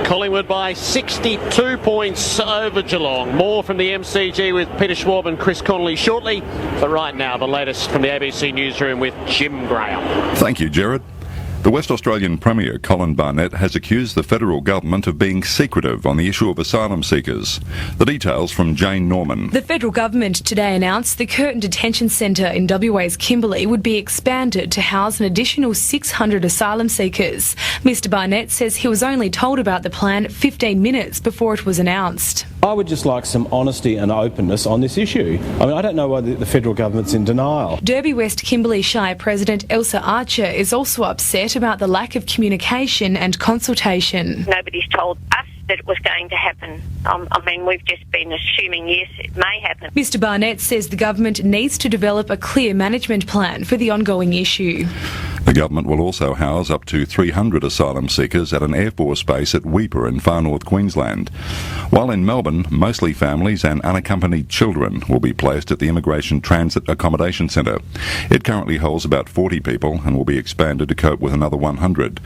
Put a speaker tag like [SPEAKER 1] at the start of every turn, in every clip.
[SPEAKER 1] Collingwood by 62 points over Geelong. More from the MCG with Peter Schwab and Chris Connolly shortly. But right now, the latest from the ABC Newsroom with Jim Graham.
[SPEAKER 2] Thank you, Jared. The West Australian Premier, Colin Barnett, has accused the federal government of being secretive on the issue of asylum seekers. The details from Jane Norman.
[SPEAKER 3] The federal government today announced the Curtin Detention Centre in WA's Kimberley would be expanded to house an additional 600 asylum seekers. Mr Barnett says he was only told about the plan 15 minutes before it was announced.
[SPEAKER 4] I would just like some honesty and openness on this issue. I mean, I don't know why the federal government's in denial.
[SPEAKER 3] Derby West Kimberley Shire President Elsa Archer is also upset about the lack of communication and consultation.
[SPEAKER 5] Nobody's told us that it was going to happen. I mean, we've just been assuming, yes, it may happen.
[SPEAKER 3] Mr Barnett says the government needs to develop a clear management plan for the ongoing issue.
[SPEAKER 2] The government will also house up to 300 asylum seekers at an Air Force base at Weipa in far north Queensland. While in Melbourne, mostly families and unaccompanied children will be placed at the Immigration Transit Accommodation Centre. It currently holds about 40 people and will be expanded to cope with another 100.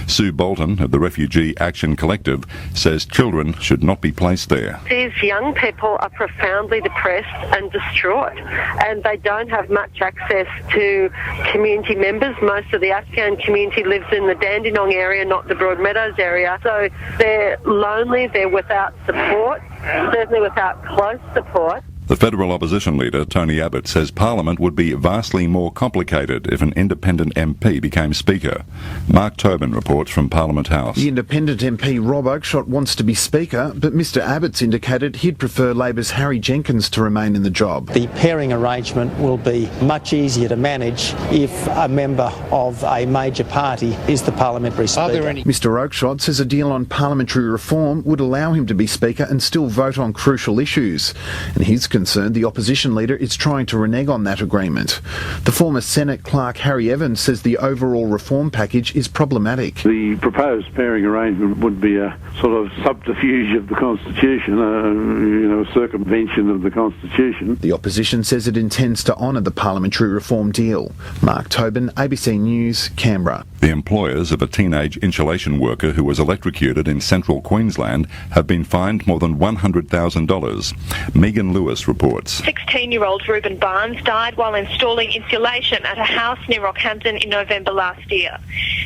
[SPEAKER 2] Sue Bolton of the Refugee Action Collective says children should not be placed there.
[SPEAKER 6] These young people are profoundly depressed and distraught, and they don't have much access to community members. Most of the Afghan community lives in the Dandenong area, not the Broadmeadows area. So they're lonely, they're without support, certainly without close support.
[SPEAKER 2] The federal opposition leader, Tony Abbott, says Parliament would be vastly more complicated if an independent MP became Speaker. Mark Tobin reports from Parliament House.
[SPEAKER 7] The independent MP Rob Oakeshott wants to be Speaker, but Mr Abbott's indicated he'd prefer Labor's Harry Jenkins to remain in the job.
[SPEAKER 8] The pairing arrangement will be much easier to manage if a member of a major party is the parliamentary Speaker.
[SPEAKER 7] Mr Oakeshott says a deal on parliamentary reform would allow him to be Speaker and still vote on crucial issues. And he's concerned the opposition leader is trying to renege on that agreement. The former Senate clerk Harry Evans says the overall reform package is problematic.
[SPEAKER 9] The proposed pairing arrangement would be a sort of subterfuge of the Constitution, a circumvention of the Constitution.
[SPEAKER 7] The opposition says it intends to honour the parliamentary reform deal. Mark Tobin, ABC News, Canberra.
[SPEAKER 2] The employers of a teenage insulation worker who was electrocuted in central Queensland have been fined more than $100,000. Megan Lewis reports.
[SPEAKER 5] 16-year-old Reuben Barnes died while installing insulation at a house near Rockhampton in November last year.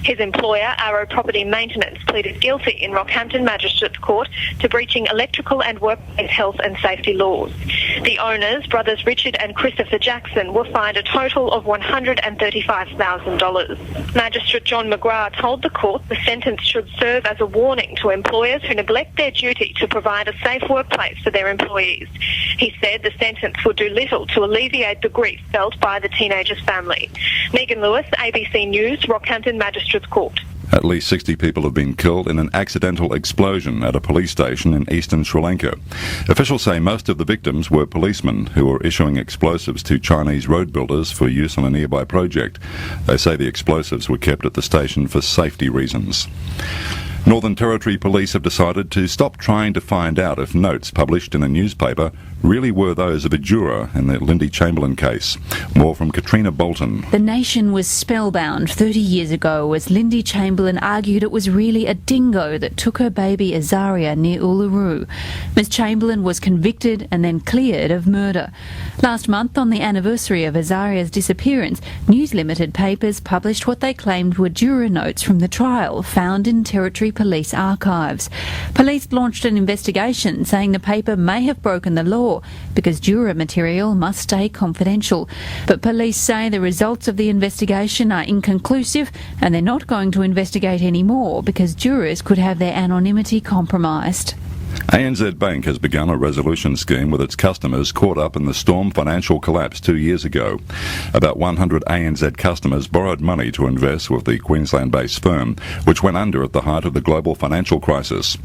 [SPEAKER 5] His employer, Arrow Property Maintenance, pleaded guilty in Rockhampton Magistrates Court to breaching electrical and workplace health and safety laws. The owners, brothers Richard and Christopher Jackson, were fined a total of $135,000. Magistrate John McGrath told the court the sentence should serve as a warning to employers who neglect their duty to provide a safe workplace for their employees. He said the sentence would do little to alleviate the grief felt by the teenager's family. Megan Lewis, ABC News, Rockhampton Magistrates Court.
[SPEAKER 2] At least 60 people have been killed in an accidental explosion at a police station in eastern Sri Lanka. Officials say most of the victims were policemen who were issuing explosives to Chinese road builders for use on a nearby project. They say the explosives were kept at the station for safety reasons. Northern Territory Police have decided to stop trying to find out if notes published in a newspaper really were those of a juror in the Lindy Chamberlain case. More from Katrina Bolton.
[SPEAKER 10] The nation was spellbound 30 years ago as Lindy Chamberlain argued it was really a dingo that took her baby Azaria near Uluru. Ms Chamberlain was convicted and then cleared of murder. Last month, on the anniversary of Azaria's disappearance, News Limited papers published what they claimed were juror notes from the trial found in Territory Police archives. Police launched an investigation saying the paper may have broken the law because juror material must stay confidential. But police say the results of the investigation are inconclusive and they're not going to investigate any more because jurors could have their anonymity compromised.
[SPEAKER 2] ANZ Bank has begun a resolution scheme with its customers caught up in the Storm financial collapse 2 years ago. About 100 ANZ customers borrowed money to invest with the Queensland-based firm, which went under at the height of the global financial crisis.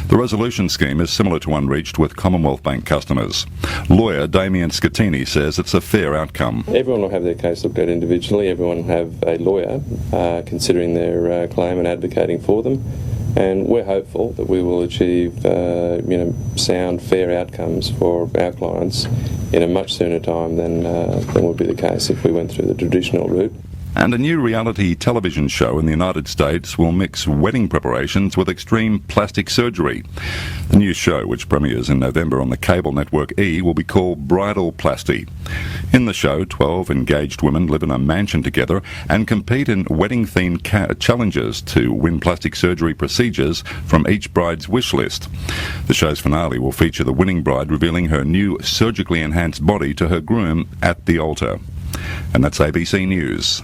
[SPEAKER 2] The resolution scheme is similar to one reached with Commonwealth Bank customers. Lawyer Damien Scattini says it's a fair outcome.
[SPEAKER 11] Everyone will have their case looked at individually. Everyone will have a lawyer considering their claim and advocating for them. And we're hopeful that we will achieve, sound, fair outcomes for our clients in a much sooner time than would be the case if we went through the traditional route.
[SPEAKER 2] And a new reality television show in the United States will mix wedding preparations with extreme plastic surgery. The new show, which premieres in November on the cable network E, will be called Bridal Plasty. In the show, 12 engaged women live in a mansion together and compete in wedding-themed challenges to win plastic surgery procedures from each bride's wish list. The show's finale will feature the winning bride revealing her new surgically enhanced body to her groom at the altar. And that's ABC News.